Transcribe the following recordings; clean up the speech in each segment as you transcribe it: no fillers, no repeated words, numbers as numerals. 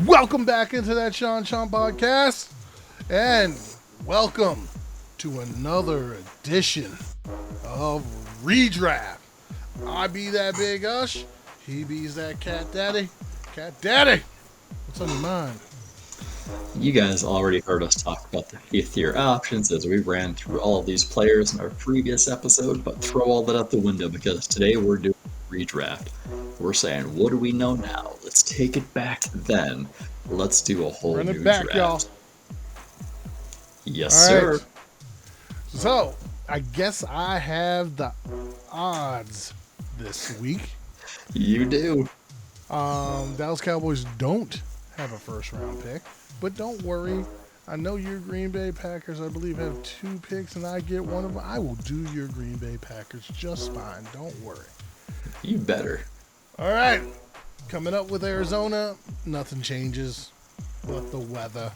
Welcome back into that Sean podcast, and welcome to another edition of Redraft. I be that big Ush, he be's that Cat Daddy. Cat Daddy, what's on your mind? You guys already heard us talk about the fifth year options as we ran through all of these players in our previous episode, but throw all that out the window because today we're doing Redraft. We're saying, what do we know now? Let's take it back then. Let's do a whole Run new it back, draft. y'all. Yes, All sir. right. So, I guess I have the odds this week. You do. Dallas Cowboys don't have a first round pick, but don't worry. I know your Green Bay Packers, I believe, have 2 picks, and I get one of them. I will do your Green Bay Packers just fine. Don't worry. You better. All right. Coming up with Arizona, nothing changes but the weather.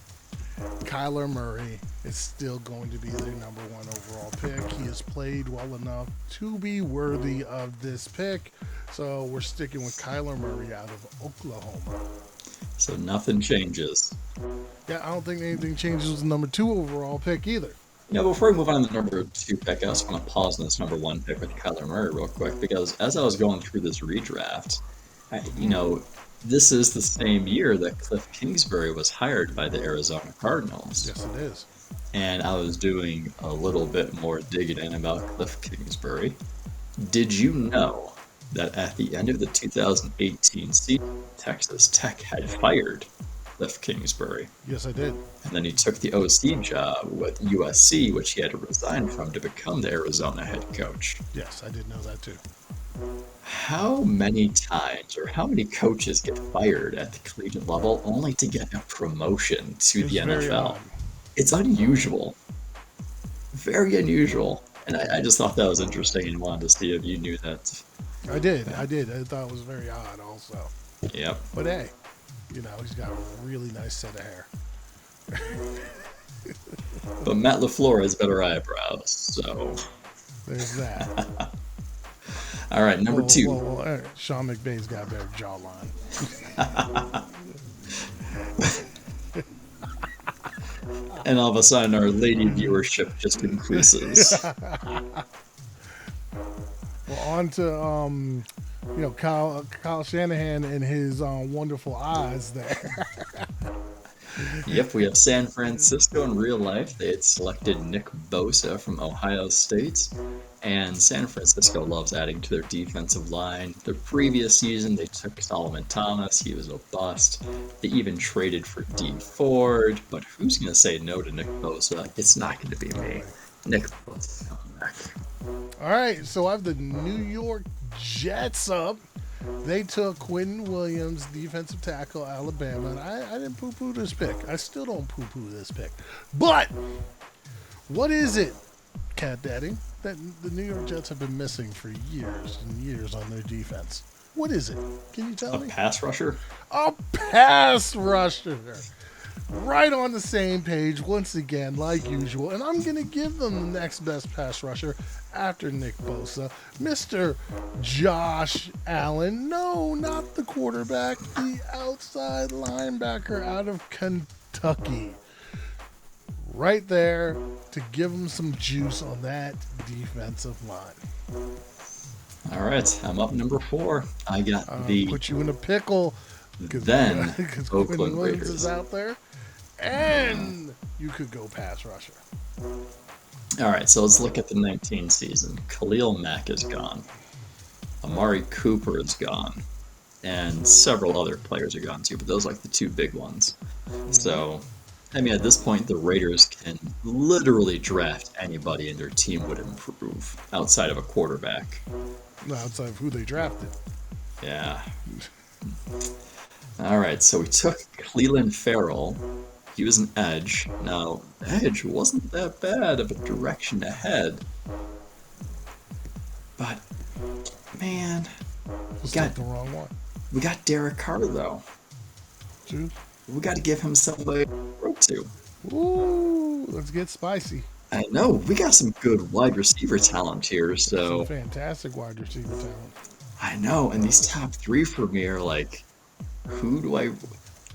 Kyler Murray is still going to be their number 1 overall pick. He has played well enough to be worthy of this pick. So we're sticking with Kyler Murray out of Oklahoma. So nothing changes. Yeah, I don't think anything changes with the number 2 overall pick either. Yeah, before we move on to the number 2 pick, I also want to pause on this number 1 pick with Kyler Murray real quick, because as I was going through this redraft, this is the same year that Cliff Kingsbury was hired by the Arizona Cardinals. Yes, it is. And I was doing a little bit more digging in about Cliff Kingsbury. Did you know that at the end of the 2018 season, Texas Tech had fired Cliff Kingsbury? Yes, I did. And then he took the OC job with USC, which he had to resign from to become the Arizona head coach. Yes, I did know that too. How many times or how many coaches get fired at the collegiate level only to get a promotion to the NFL? It's unusual. Very unusual. And I just thought that was interesting and wanted to see if you knew that. I did. I thought it was very odd also. Yep. But hey, he's got a really nice set of hair. But Matt LaFleur has better eyebrows, so. There's that. All right, number 2. Well, Sean McVay's got a better jawline. And all of a sudden, our lady viewership just increases. Well, on to Kyle Shanahan and his wonderful eyes there. Yep, we have San Francisco in real life. They had selected Nick Bosa from Ohio State, and San Francisco loves adding to their defensive line. The previous season, they took Solomon Thomas. He was a bust. They even traded for Dean Ford, but who's going to say no to Nick Bosa? It's not going to be me. Nick Bosa's coming back. All right, so I have the New York Jets up. They took Quentin Williams, defensive tackle, Alabama, and I didn't poo-poo this pick. I still don't poo-poo this pick. But what is it, Cat Daddy, that the New York Jets have been missing for years and years on their defense? What is it? Can you tell me? A pass rusher? A pass rusher. Right on the same page once again, like usual. And I'm going to give them the next best pass rusher after Nick Bosa, Mr. Josh Allen. No, not the quarterback, the outside linebacker out of Kentucky. Right there to give him some juice on that defensive line. All right, I'm up number 4. I got put you in a pickle. Then Because Oakland Quentin Williams Raiders is out there. And you could go pass rusher. All right, so let's look at the 19 season. Khalil Mack is gone. Amari Cooper is gone. And several other players are gone too, but those are like the 2 big ones. So I mean, at this point, the Raiders can literally draft anybody and their team would improve outside of a quarterback. Outside of who they drafted. Yeah. All right, so we took Cleveland Farrell. He was an edge. Now, edge wasn't that bad of a direction to head. But, man, Just took the wrong one. we got Derek Carr, though. Dude. We got to give him somebody to throw to. Ooh, let's get spicy. I know, we got some good wide receiver talent here, Some so... fantastic wide receiver talent. I know, and these top three for me are like, who do I...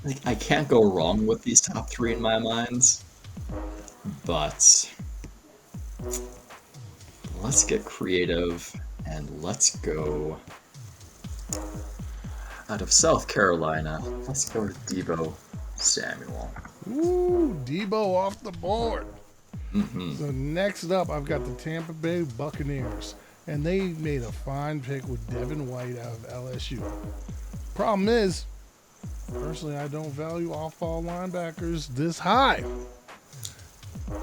Like, I can't go wrong with these top three in my mind, but let's get creative and let's go out of South Carolina. Let's go with Deebo Samuel. Ooh, Debo off the board. Mm-hmm. So next up, I've got the Tampa Bay Buccaneers, and they made a fine pick with Devin White out of LSU. Problem is, personally, I don't value off-ball linebackers this high.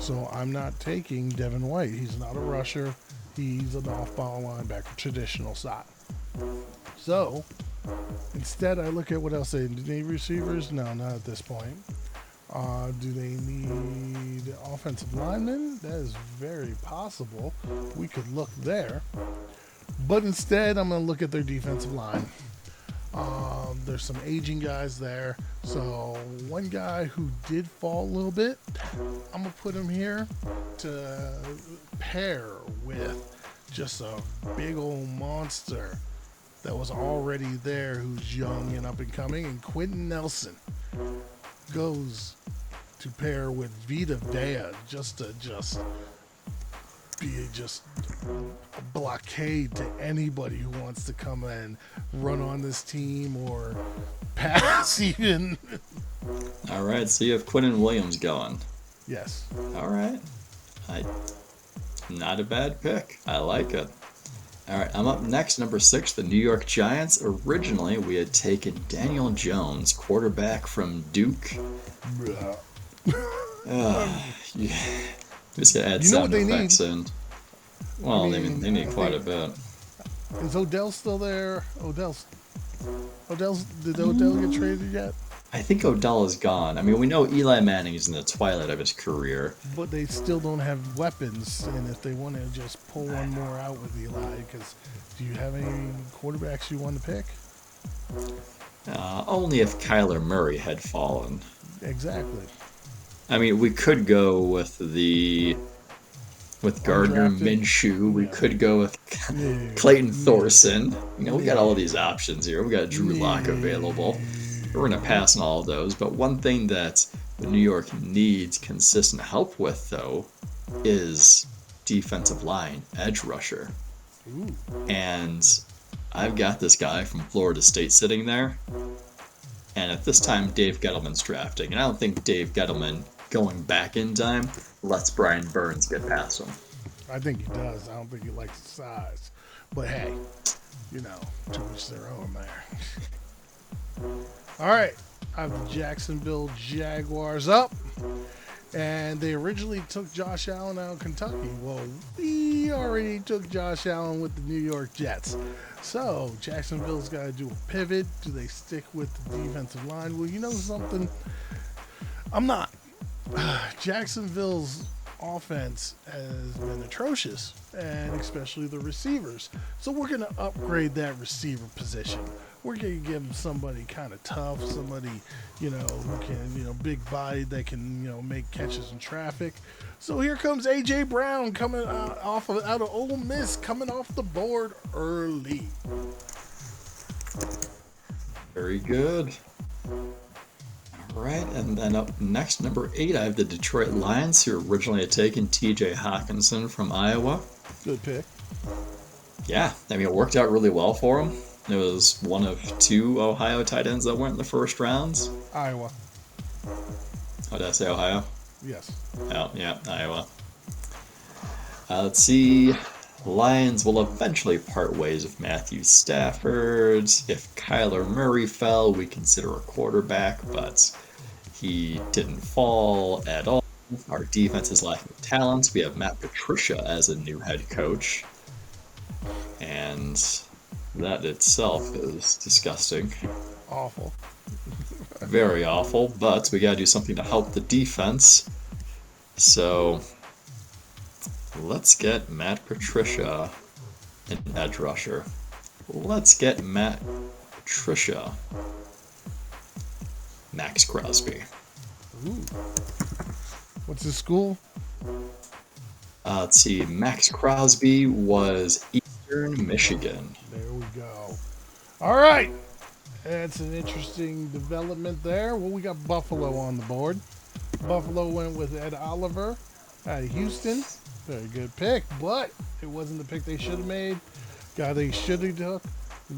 So I'm not taking Devin White. He's not a rusher. He's an off-ball linebacker, traditional side. So instead, I look at what else they need. Receivers? No, not at this point. Do they need offensive linemen? That is very possible. We could look there. But instead, I'm going to look at their defensive line. There's some aging guys there. So one guy who did fall a little bit, I'm going to put him here to pair with just a big old monster that was already there who's young and up and coming. And Quentin Nelson goes to pair with Vita Vea just to be a blockade to anybody who wants to come and run on this team or pass even. All right, so you have Quinnen Williams going. Yes. All right. Not a bad pick. I like it. All right, I'm up next, number 6, the New York Giants. Originally, we had taken Daniel Jones, quarterback from Duke. Yeah. Just gotta add You know what sound they effects in. Well, I mean, they need I quite a think- bit. Is Odell still there? Did Odell get traded yet? I think Odell is gone. I mean, we know Eli Manning is in the twilight of his career. But they still don't have weapons, and if they want to just pull one more out with Eli, because do you have any quarterbacks you want to pick? Only if Kyler Murray had fallen. Exactly. I mean, we could go with Gardner Undrafted? Minshew. We Yeah. could go with Yeah. Clayton Thorson. You know, we got all these options here. We got Drew Lock available. We're going to pass on all of those. But one thing that the New York needs consistent help with, though, is defensive line, edge rusher. Ooh. And I've got this guy from Florida State sitting there. And at this time, Dave Gettleman's drafting. And I don't think Dave Gettleman, going back in time, lets Brian Burns get past him. I think he does. I don't think he likes the size. But hey, to each their own there. All right. I have the Jacksonville Jaguars up. And they originally took Josh Allen out of Kentucky. Well, we already took Josh Allen with the New York Jets. So Jacksonville's got to do a pivot. Do they stick with the defensive line? Well, you know something? I'm not. Jacksonville's offense has been atrocious, and especially the receivers. So we're going to upgrade that receiver position. We're going to give them somebody kind of tough, somebody, who can, big body that can, make catches in traffic. So here comes A.J. Brown coming out of Ole Miss, coming off the board early. Very good. All right, and then up next, number 8, I have the Detroit Lions, who originally had taken T.J. Hawkinson from Iowa. Good pick. Yeah, I mean, it worked out really well for him. It was one of 2 Ohio tight ends that went in the first rounds. Iowa. Oh, did I say Ohio? Yes. Oh, yeah, Iowa. Let's see. Lions will eventually part ways with Matthew Stafford. If Kyler Murray fell, we consider a quarterback, but He didn't fall at all. Our defense is lacking talent. We have Matt Patricia as a new head coach. And that itself is disgusting. Awful. Very awful, but we gotta do something to help the defense. So let's get Matt Patricia an edge rusher. Let's get Matt Patricia Max Crosby. Ooh. What's his school? Let's see. Max Crosby was Eastern Michigan. There we go. All right. That's an interesting development there. Well, we got Buffalo on the board. Buffalo went with Ed Oliver out of Houston. Very good pick, but it wasn't the pick they should have made. Guy they should have took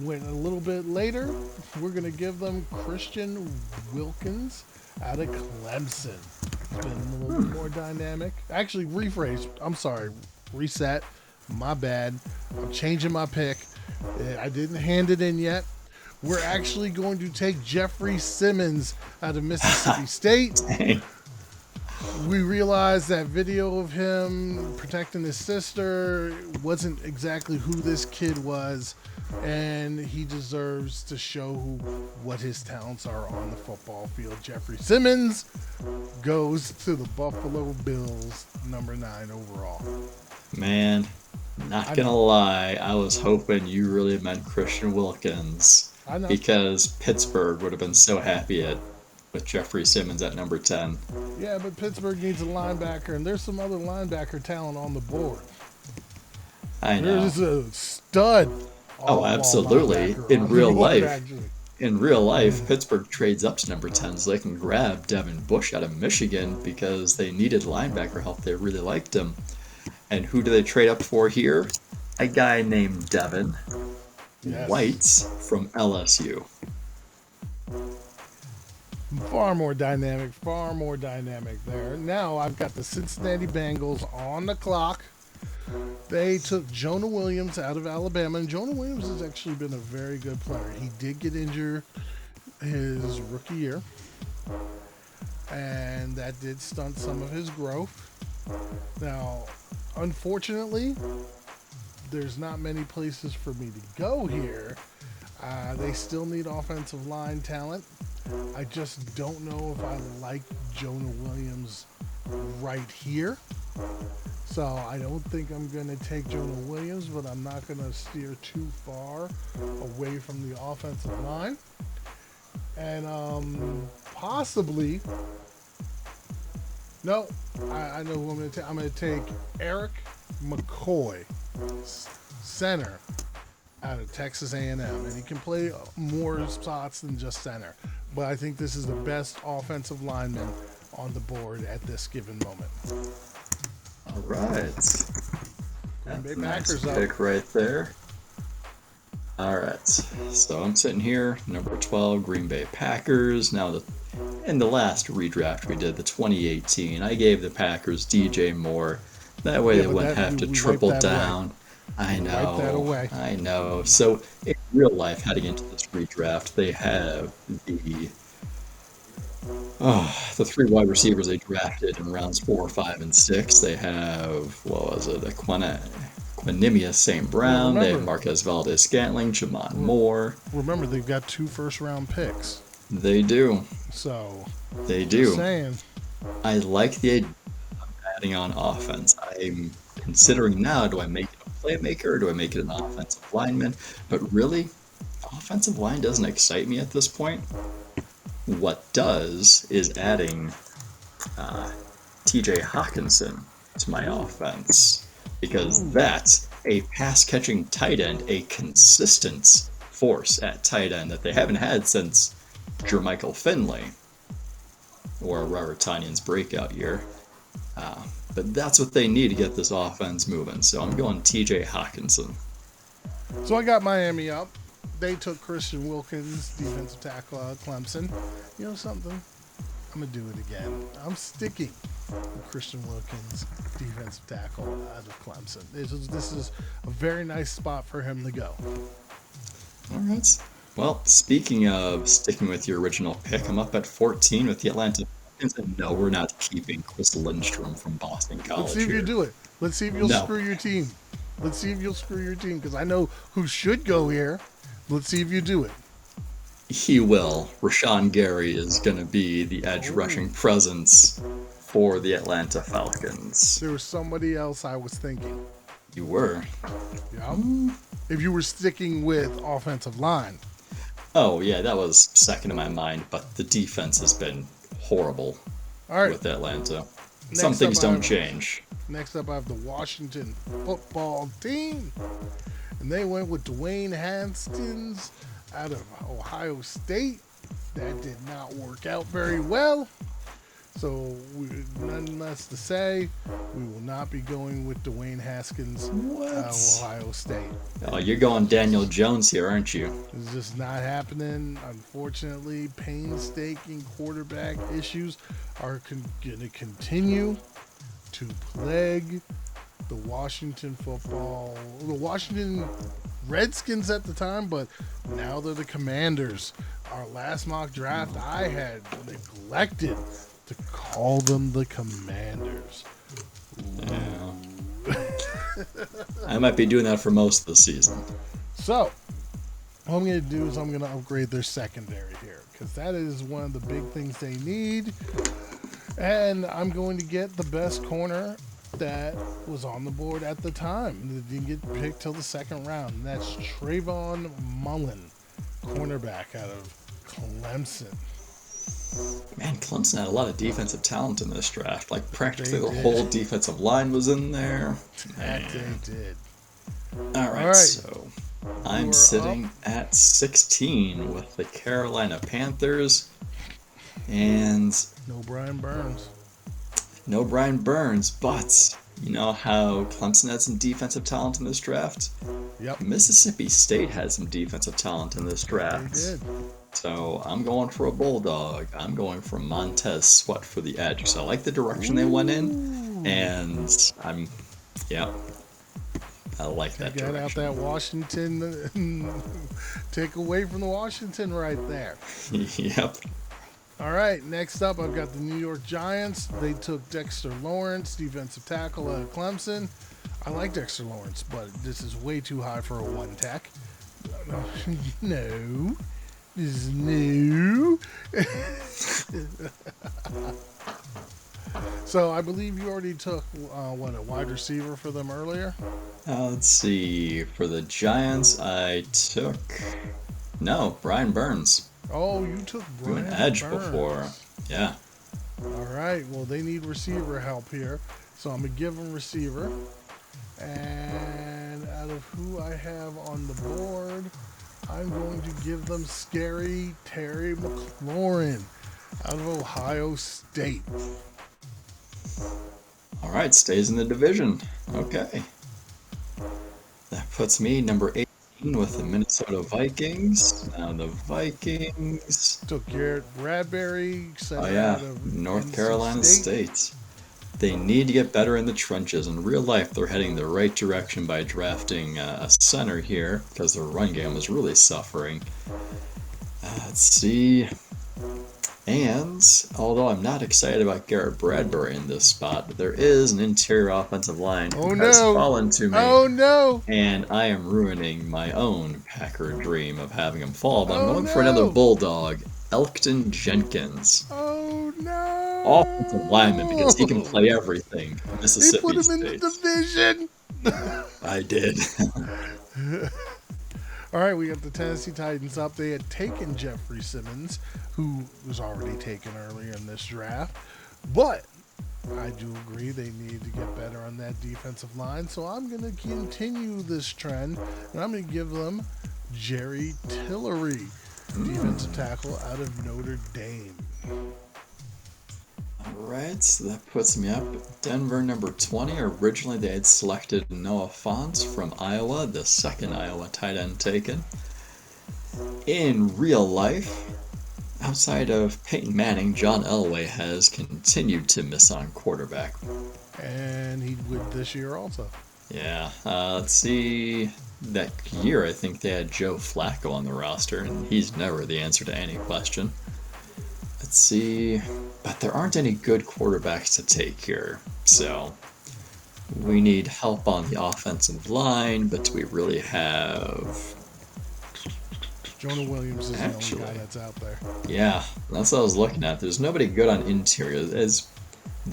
went a little bit later. We're going to give them Christian Wilkins out of Clemson. It's been a little bit more dynamic. Actually, rephrase. I'm sorry. Reset. My bad. I'm changing my pick. I didn't hand it in yet. We're actually going to take Jeffrey Simmons out of Mississippi State. We realized that video of him protecting his sister wasn't exactly who this kid was, and he deserves to show what his talents are on the football field. Jeffrey Simmons goes to the Buffalo Bills, number 9 overall. Man, not gonna lie, I was hoping you really meant Christian Wilkins. I know. Because Pittsburgh would have been so happy with Jeffrey Simmons at number 10. Yeah, but Pittsburgh needs a linebacker, and there's some other linebacker talent on the board. I know. There's a stud. Oh, absolutely. In real life, Pittsburgh trades up to number 10 so they can grab Devin Bush out of Michigan because they needed linebacker help. They really liked him. And who do they trade up for here? A guy named Devin Whites from LSU. Far more dynamic there. Now I've got the Cincinnati Bengals on the clock. They took Jonah Williams out of Alabama, and Jonah Williams has actually been a very good player. He did get injured his rookie year, and that did stunt some of his growth. Now, unfortunately, there's not many places for me to go here. They still need offensive line talent. I just don't know if I like Jonah Williams right here. So I don't think I'm going to take Jonah Williams, but I'm not going to steer too far away from the offensive line. And possibly, no, I know who I'm going to take. I'm going to take Eric McCoy, center, out of Texas A&M, and he can play more spots than just center. But I think this is the best offensive lineman on the board at this given moment. All right. Green Bay Nice Packers pick right there. All right. So I'm sitting here, number 12, Green Bay Packers. Now, in the last redraft we did, the 2018, I gave the Packers DJ Moore. That way they wouldn't have to triple down. I know. Wipe that away. I know. So in real life, heading into this redraft, they have the 3 wide receivers they drafted in rounds 4, 5, and 6. They have, Quinimius St. Brown. They have Marquez Valdez-Scantling, Jamon Moore. Remember, they've got 2 first-round picks. They do. So, they do. Just saying. I like the idea of adding on offense. I'm considering now, do I make it a playmaker or do I make it an offensive lineman? But really, offensive line doesn't excite me at this point. What does is adding TJ Hawkinson to my offense, because that's a pass-catching tight end, a consistent force at tight end that they haven't had since Jermichael Finley or Robert Tonyan's breakout year. But that's what they need to get this offense moving. So I'm going TJ Hawkinson. So I got Miami up. They took Christian Wilkins, defensive tackle out of Clemson. You know something? I'm going to do it again. I'm sticking with Christian Wilkins, defensive tackle out of Clemson. This is a very nice spot for him to go. All right. Well, speaking of sticking with your original pick, I'm up at 14 with the Atlanta Falcons, and no, we're not keeping Chris Lindstrom from Boston Let's see College if you here. do it. Let's see if you'll No, screw your team. Let's see if you'll screw your team because I know who should go here. Let's see if you do it. he will. Rashawn Gary is going to be the edge Oh, rushing presence for the Atlanta Falcons. there was somebody else I was thinking. You were. Yeah. If you were sticking with offensive line. Oh, yeah, that was second in my mind, but the defense has been horrible All right. with Atlanta. Some Next up, things don't change. I have the Washington football team, and they went with Dwayne Haskins out of Ohio State. That did not work out very well. So, none less to say, we will not be going with Dwayne Haskins out of What? Ohio State. Oh, you're going Daniel Jones here, aren't you? It's just not happening. Unfortunately, painstaking quarterback issues are going to continue to plague the Washington Redskins at the time, but now they're the Commanders. Our last mock draft, I had neglected to call them the Commanders. Yeah. I might be doing that for most of the season. So, what I'm going to do is I'm going to upgrade their secondary here because that is one of the big things they need. And I'm going to get the best corner that was on the board at the time. That didn't get picked till the second round. And that's Trayvon Mullen, cornerback out of Clemson. Man, Clemson had a lot of defensive talent in this draft. Like practically They the did. whole defensive line was in there. That Man. they did. All right, All right. so I'm You're sitting at 16 with the Carolina Panthers, and No Brian Burns. no Brian Burns, but you know how Clemson had some defensive talent in this draft? Yep, Mississippi State had some defensive talent in this they draft. did. So I'm going for a Bulldog. I'm going for Montez Sweat for the edge. So I like the direction they went in, and yeah, I like that Got out direction. that Washington. Take away from the Washington right there. Yep. All right, next up, I've got the New York Giants. They took Dexter Lawrence, defensive tackle out of Clemson. I like Dexter Lawrence, but this is way too high for a one tech. No. This is new. So I believe you already took, a wide receiver for them earlier? Let's see. For the Giants, I took Brian Burns. Oh, you took Doing Brian edge Burns. before. Yeah. All right. Well, they need receiver help here, so I'm gonna give them receiver. And out of who I have on the board, I'm going to give them Scary Terry McLaurin out of Ohio State. All right, stays in the division. Okay. That puts me number 18 with the Minnesota Vikings. Now the Vikings. Took Garrett Bradbury, Oh center yeah, out of North NC Carolina State. They need to get better in the trenches. In real life, they're heading the right direction by drafting a center here because their run game is really suffering. Let's see. And although I'm not excited about Garrett Bradbury in this spot, there is an interior offensive line Oh who has no! fallen to me. Oh no! And I am ruining my own Packer dream of having him fall. But I'm Oh, going for another no. Bulldog, Elkton Jenkins. Oh no! Offensive lineman because he can play everything. They Mississippi put him State. in the division. I did. All right, we got the Tennessee Titans up. They had taken Jeffrey Simmons, who was already taken earlier in this draft. But I do agree they need to get better on that defensive line. So I'm going to continue this trend, and I'm going to give them Jerry Tillery, defensive tackle out of Notre Dame. Alright, so that puts me up at Denver number 20. Originally they had selected Noah Font from Iowa, the second Iowa tight end taken. In real life, outside of Peyton Manning, John Elway has continued to miss on quarterback. And he would this year also. Yeah, let's see. that year, I think they had Joe Flacco on the roster, and he's never the answer to any question. Let's see. But there aren't any good quarterbacks to take here. So we need help on the offensive line, but do we really have... Jonah Williams is the only guy that's out there. Yeah, that's what I was looking at. There's nobody good on interior. As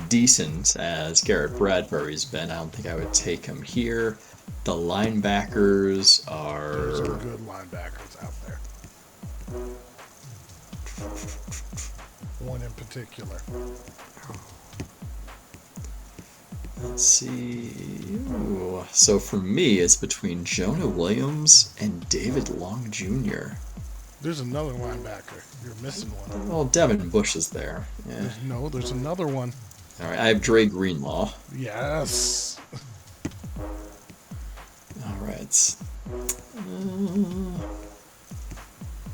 decent as Garrett Bradbury's been, I don't think I would take him here. The linebackers are... There's some good linebackers out there. One in particular. Let's see. Ooh. So for me, it's between Jonah Williams and David Long Jr. There's another linebacker. You're missing one. Well, Devin Bush is there. Yeah. There's another one. All right, I have Dre Greenlaw. Yes. All right.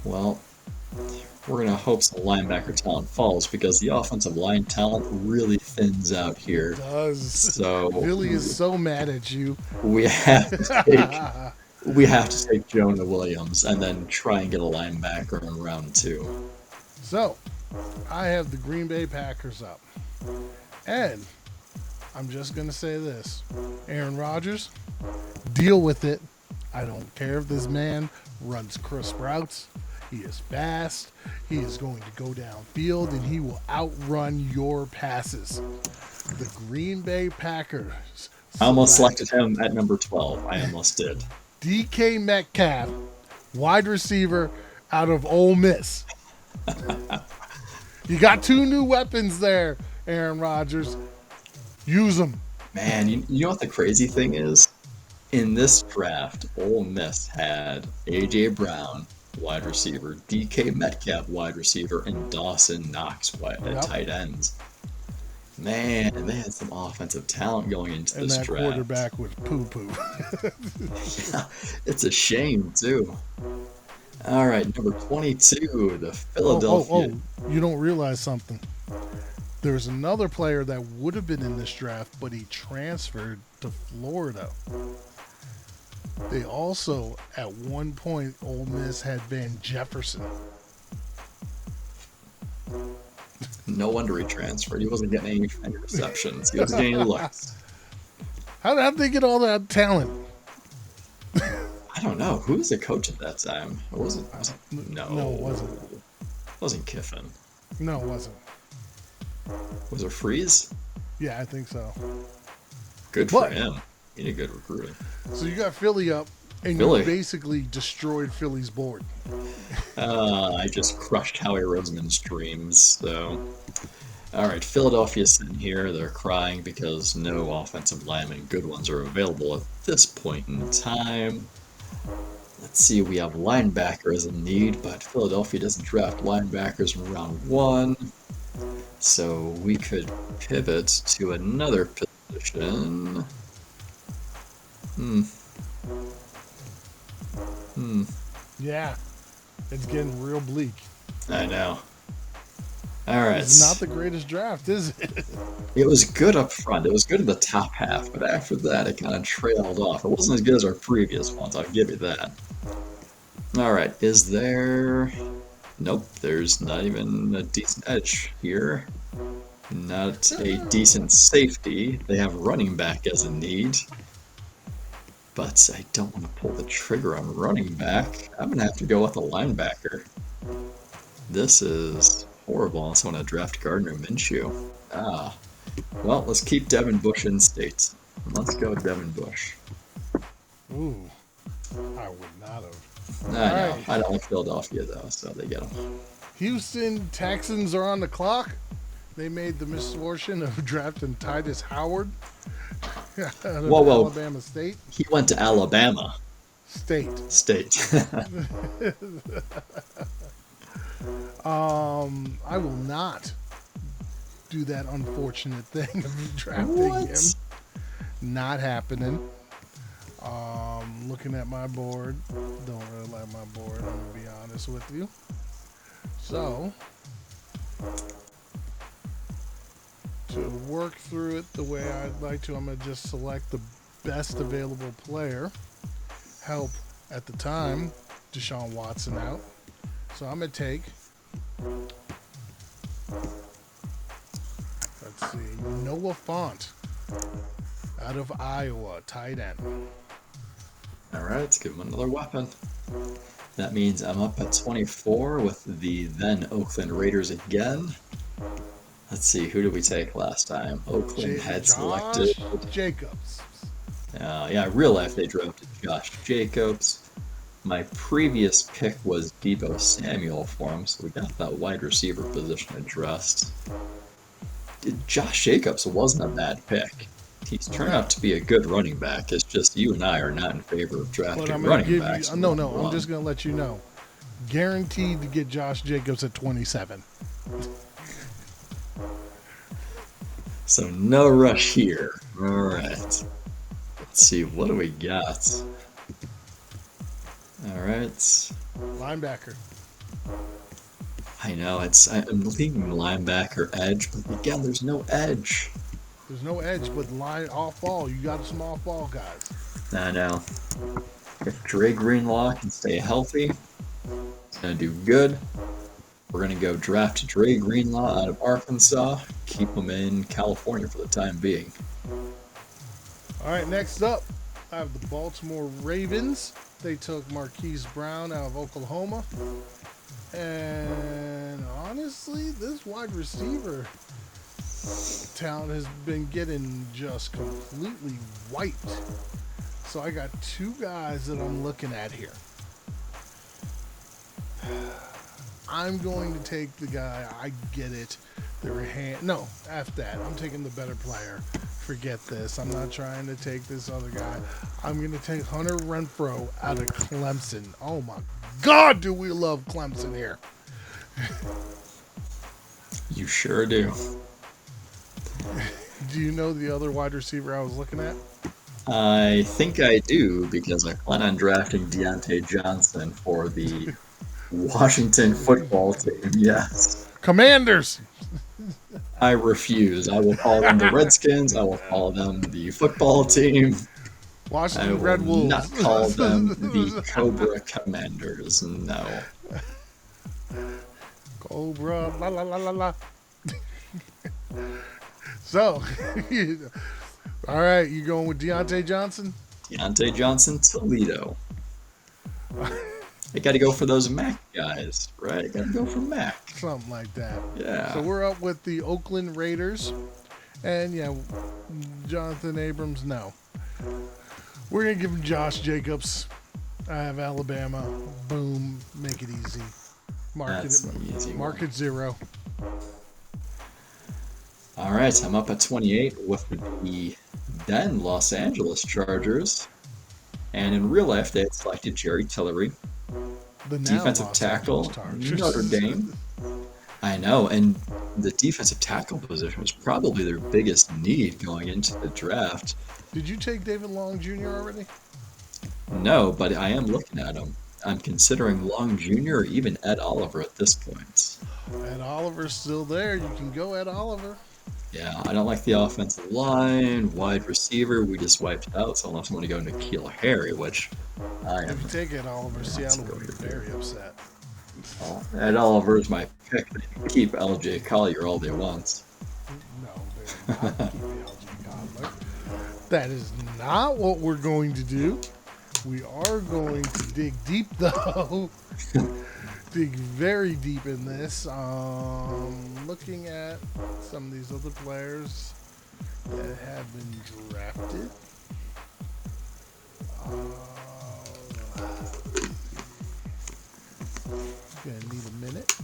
Well, we're going to hope some linebacker talent falls because the offensive line talent really thins out here. It does. So Billy is so mad at you. We have to take Jonah Williams and then try and get a linebacker in round 2. So, I have the Green Bay Packers up. And I'm just going to say this. Aaron Rodgers, deal with it. I don't care if this man runs crisp routes. He is fast. He is going to go downfield, and he will outrun your passes. The Green Bay Packers. I almost selected him at number 12. I almost did. DK Metcalf, wide receiver out of Ole Miss. You got 2 new weapons there, Aaron Rodgers. Use them. Man, you know what the crazy thing is? In this draft, Ole Miss had A.J. Brown, wide receiver, DK Metcalf, wide receiver, and Dawson Knox, tight ends. Man, they had some offensive talent going into this draft. And that quarterback was poo-poo. Yeah, it's a shame, too. All right, number 22, the Philadelphia... Oh, you don't realize something. There's another player that would have been in this draft, but he transferred to Florida. They also, at one point, Ole Miss had Van Jefferson. No wonder he transferred. He wasn't getting any receptions. He wasn't getting any looks. How'd they get all that talent? I don't know. Who was the coach at that time? No, it wasn't. It wasn't Kiffin. No, it wasn't. Was it Freeze? Yeah, I think so. Good for him. He did good recruiting. So you got Philly up, and you basically destroyed Philly's board. I just crushed Howie Roseman's dreams. So, all right, Philadelphia's sitting here. They're crying because no offensive linemen, good ones, are available at this point in time. Let's see, we have linebackers in need, but Philadelphia doesn't draft linebackers in round 1. So we could pivot to another position. Yeah, it's getting real bleak. I know. All right. It's not the greatest draft, is it? It was good up front. It was good in the top half, but after that, it kind of trailed off. It wasn't as good as our previous ones, I'll give you that. All right, is there... Nope, there's not even a decent edge here. Not a decent safety. They have running back as a need. But I don't want to pull the trigger on running back. I'm going to have to go with a linebacker. This is horrible. I also want to draft Gardner Minshew. Well, let's keep Devin Bush in state. Let's go Devin Bush. Ooh, I would not have. I know. Right. I don't like Philadelphia, though, so they get him. Houston Texans are on the clock. They made the misfortune of drafting Titus Howard out of Alabama State. He went to Alabama. State. I will not do that unfortunate thing of drafting him. Not happening. Looking at my board, don't really like my board, I'm going to be honest with you. So, to work through it the way I'd like to, I'm going to just select the best available player. help at the time Deshaun Watson out. So I'm going to take, let's see, Noah Fant out of Iowa, tight end. All right, let's give him another weapon. That means I'm up at 24 with the then Oakland Raiders again. Let's see, who did we take last time? Oakland had selected. Josh Jacobs. Yeah, real life they drafted Josh Jacobs. My previous pick was Deebo Samuel for him, so we got that wide receiver position addressed. Josh Jacobs wasn't a bad pick. He's turned out to be a good running back. It's just you and I are not in favor of drafting running backs. No, I'm just going to let you know. Guaranteed to get Josh Jacobs at 27. So no rush here. All right. Let's see, what do we got? All right. Linebacker. I know, I'm leaning linebacker edge, but again, there's no edge. There's no edge, but line off ball. You got some off ball guys. I know. If Dre Greenlaw can stay healthy, it's going to do good. We're going to go draft Dre Greenlaw out of Arkansas, keep him in California for the time being. All right, next up, I have the Baltimore Ravens. They took Marquise Brown out of Oklahoma. And honestly, this wide receiver talent has been getting just completely wiped. So I got two guys that I'm looking at here. I'm going to take the guy, I get it. No, F that. I'm taking the better player. Forget this. I'm not trying to take this other guy. I'm going to take Hunter Renfrow out of Clemson. Oh my God, do we love Clemson here. You sure do. Do you know the other wide receiver I was looking at? I think I do, because I plan on drafting Deontay Johnson for the Washington football team, yes. Commanders! I refuse. I will call them the Redskins. I will call them the football team. Washington Red Wolves. I will not call them the Cobra Commanders, no. Cobra, la la la la la. So, all right, you going with Deontay Johnson? Deontay Johnson, Toledo. You got to go for those Mac guys, right? Got to go for Mac. Something like that. Yeah. So we're up with the Oakland Raiders. And, yeah, Jonathan Abrams, no. We're going to give him Josh Jacobs. I have Alabama. Boom. Make it easy. Market 0. All right, I'm up at 28 with the then Los Angeles Chargers. And in real life, they had selected Jerry Tillery, defensive tackle, Notre Dame. I know, and the defensive tackle position was probably their biggest need going into the draft. Did you take David Long Jr. already? No, but I am looking at him. I'm considering Long Jr. or even Ed Oliver at this point. Ed Oliver's still there. You can go Ed Oliver. Yeah, I don't like the offensive line, wide receiver. We just wiped out, so unless I want to go N'Keal Harry, which I am. If you take Ed Oliver, Seattle will be very upset. Well, Ed Oliver is my pick, but you can keep LJ Collier all they want. No, they're not keeping LJ Collier. That is not what we're going to do. We are going to dig deep, though. Dig very deep in this. Looking at some of these other players that have been drafted. Gonna need a minute.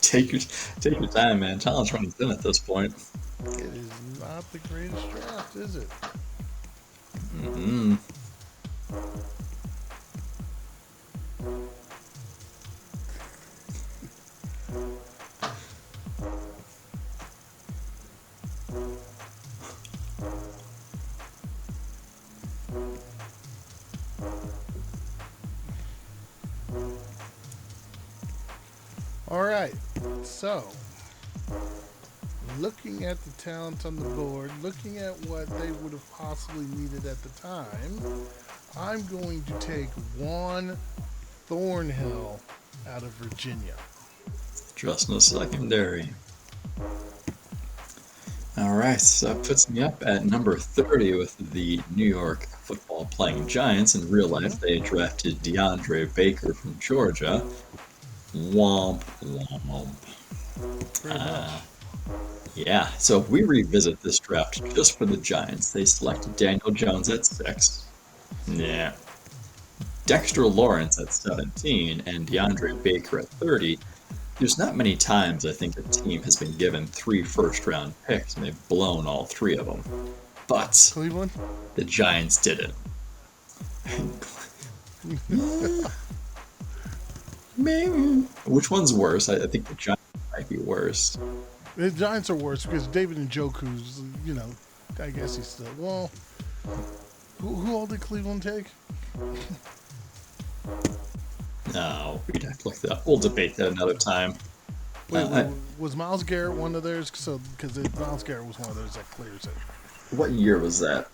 Take your time, man. Talent's running thin at this point. It is not the greatest draft, is it? Mm-hmm. All right, so looking at the talent on the board, looking at what they would have possibly needed at the time, I'm going to take Juan Thornhill out of Virginia. Just in a secondary. All right, so that puts me up at number 30 with the New York football playing Giants. In real life, they drafted DeAndre Baker from Georgia. Womp, womp. Pretty much. Yeah, so if we revisit this draft just for the Giants, they selected Daniel Jones at 6. Yeah. Dexter Lawrence at 17 and DeAndre Baker at 30. There's not many times I think a team has been given 3 first-round picks and they've blown all 3 of them. But Cleveland? the Giants did it. Maybe. Which one's worse? I think the Giants might be worse. The Giants are worse because David Njoku's, I guess he's still. Well, who all did Cleveland take? No, we'd have to look that up. We'll debate that another time. Wait, was Myles Garrett one of theirs? Because Myles Garrett was one of those that clears it. What year was that?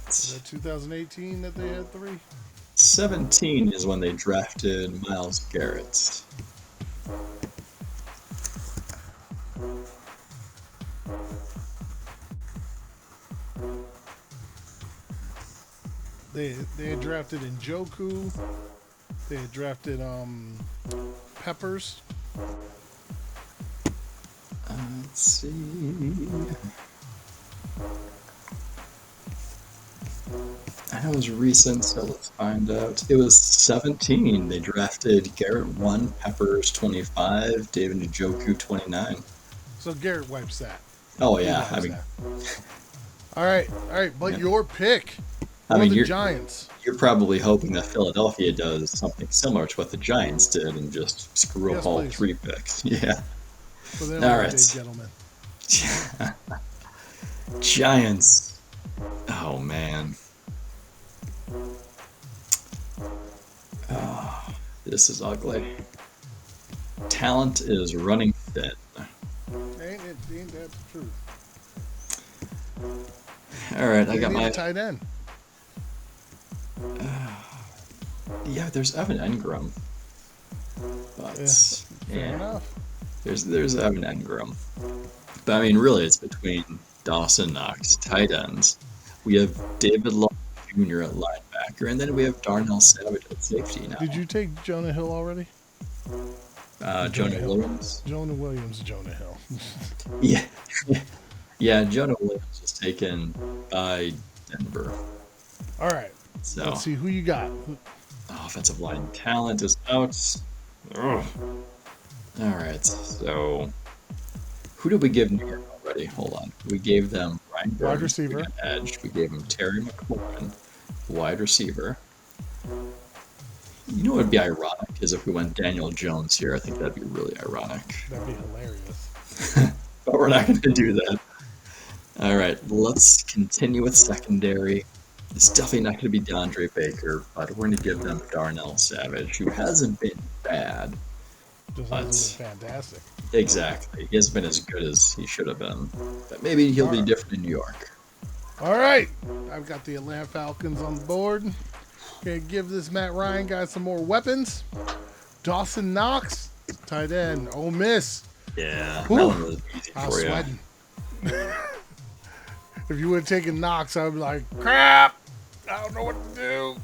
Is that 2018 that they had 3? 17 is when they drafted Myles Garrett. They had drafted Njoku. They had drafted Peppers. Let's see. I know it was recent, so let's find out. It was 17. They drafted Garrett 1, Peppers 25, David Njoku 29. So Garrett wipes that. Oh yeah, I mean, all right. But yeah. Your pick. I mean, the Giants. You're probably hoping that Philadelphia does something similar to what the Giants did and just screw up all please. 3 picks. Yeah. For them, all right, gentlemen. Giants. Oh man. Oh, this is ugly. Talent is running thin. Ain't that the truth? All right, I They got need my a tight end. Yeah, there's Evan Engram. But Fair enough. There's Evan Engram. But I mean, really, it's between Dawson Knox, tight ends. We have David Long Jr. at linebacker, and then we have Darnell Savage at safety now. Did you take Jonah Hill already? Jonah Williams. Jonah Hill. Yeah. Yeah, Jonah Williams was taken by Denver. All right. So Let's see who you got. offensive line talent is out. Ugh. All right, so who did we give New York already? Hold on. We gave them Ryan Burns, Wide receiver. we got edge. We gave him Terry McLaurin, wide receiver. You know what would be ironic is if we went Daniel Jones here. I think that'd be really ironic. That'd be hilarious. But we're not going to do that. All right, let's continue with secondary. It's definitely not going to be DeAndre Baker, but we're going to give them Darnell Savage, who hasn't been bad. Just hasn't been fantastic. Exactly. He hasn't been as good as he should have been. But maybe he'll be different in New York. All right. I've got the Atlanta Falcons on the board. Gonna give this Matt Ryan guy some more weapons. Dawson Knox, tight end, Ole Miss. Yeah, that Whew. one was easy I was for you. sweating. If you would have taken Knox, I'd be like, crap! I don't know what to do.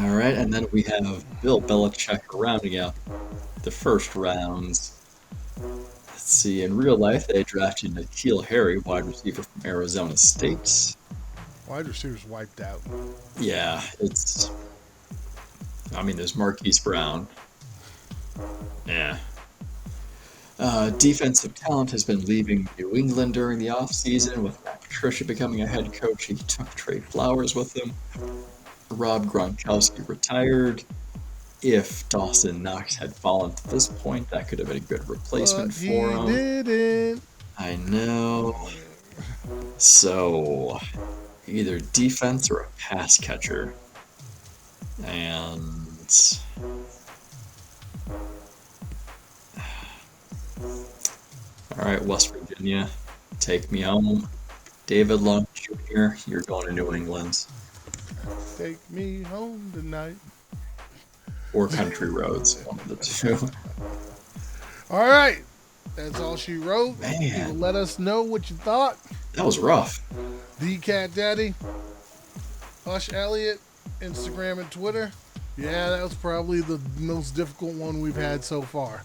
All right, and then we have Bill Belichick rounding out the first rounds. Let's see, in real life, they drafted N'Keal Harry, wide receiver from Arizona State. Wide receivers wiped out. Yeah, there's Marquise Brown. Yeah. Defensive talent has been leaving New England during the offseason, with Matt Patricia becoming a head coach. He took Trey Flowers with him. Rob Gronkowski retired. If Dawson Knox had fallen to this point, that could have been a good replacement for him. He didn't. I know. So, either defense or a pass catcher. And all right, West Virginia, take me home. David Long Jr., you're going to New England. Take me home tonight. Or Country Roads, one of the two. All right. That's all she wrote. Man. People let us know what you thought. That was rough. The Cat Daddy, Hush Elliott, Instagram and Twitter. Yeah, that was probably the most difficult one we've had so far.